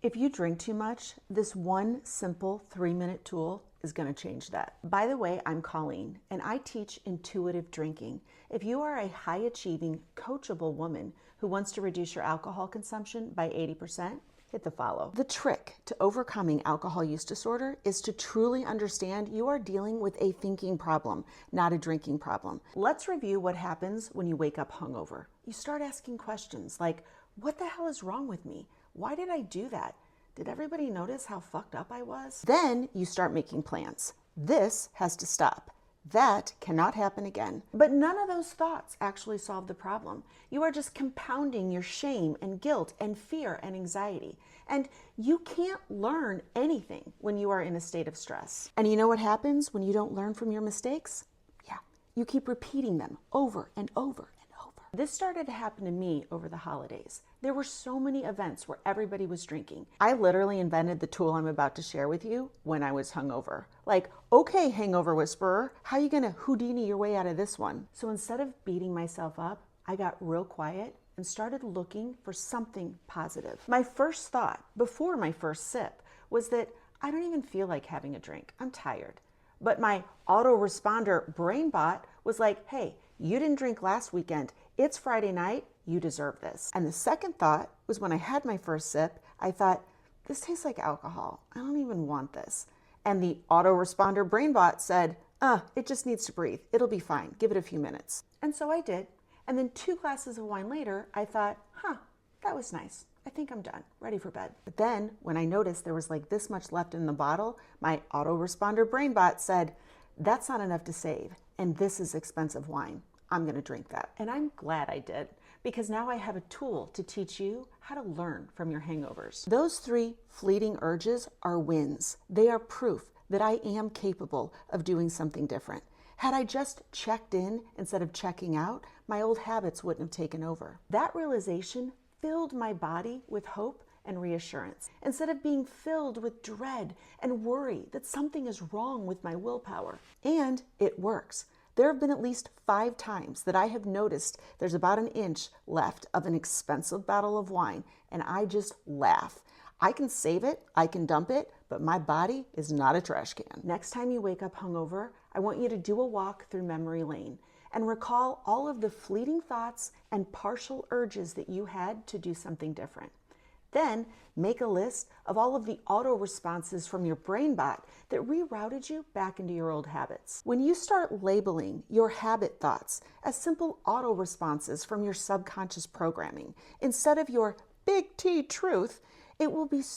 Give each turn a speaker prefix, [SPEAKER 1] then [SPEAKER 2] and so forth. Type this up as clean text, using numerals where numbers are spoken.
[SPEAKER 1] If you drink too much, this one simple 3-minute tool is going to change that. By the way, I'm Colleen, and I teach intuitive drinking. If you are a high-achieving, coachable woman who wants to reduce your alcohol consumption by 80%, hit the follow. The trick to overcoming alcohol use disorder is to truly understand you are dealing with a thinking problem, not a drinking problem. Let's review what happens when you wake up hungover. You start asking questions like, what the hell is wrong with me? Why did I do that? Did everybody notice how fucked up I was? Then you start making plans. This has to stop. That cannot happen again. But none of those thoughts actually solve the problem. You are just compounding your shame and guilt and fear and anxiety. And you can't learn anything when you are in a state of stress. And you know what happens when you don't learn from your mistakes? Yeah, you keep repeating them over and over. This started to happen to me over the holidays. There were so many events where everybody was drinking. I literally invented the tool I'm about to share with you when I was hungover. Like, okay, hangover whisperer, how are you gonna Houdini your way out of this one? So instead of beating myself up, I got real quiet and started looking for something positive. My first thought before my first sip was that I don't even feel like having a drink. I'm tired. But my autoresponder brain bot was like, hey, you didn't drink last weekend. It's Friday night. You deserve this. And the second thought was when I had my first sip, I thought, this tastes like alcohol. I don't even want this. And the autoresponder brain bot said, it just needs to breathe. It'll be fine. Give it a few minutes. And so I did. And then 2 glasses of wine later, I thought, that was nice. I think I'm done, ready for bed. But then when I noticed there was like this much left in the bottle, my autoresponder brain bot said, that's not enough to save. And this is expensive wine. I'm gonna drink that. And I'm glad I did, because now I have a tool to teach you how to learn from your hangovers. Those 3 fleeting urges are wins. They are proof that I am capable of doing something different. Had I just checked in instead of checking out, my old habits wouldn't have taken over. That realization filled my body with hope and reassurance, instead of being filled with dread and worry that something is wrong with my willpower. And it works. There have been at least 5 times that I have noticed there's about 1 inch left of an expensive bottle of wine, and I just laugh. I can save it, I can dump it, but my body is not a trash can. Next time you wake up hungover, I want you to do a walk through memory lane and recall all of the fleeting thoughts and partial urges that you had to do something different. Then make a list of all of the auto responses from your brain bot that rerouted you back into your old habits. When you start labeling your habit thoughts as simple auto responses from your subconscious programming, instead of your big T truth, it will be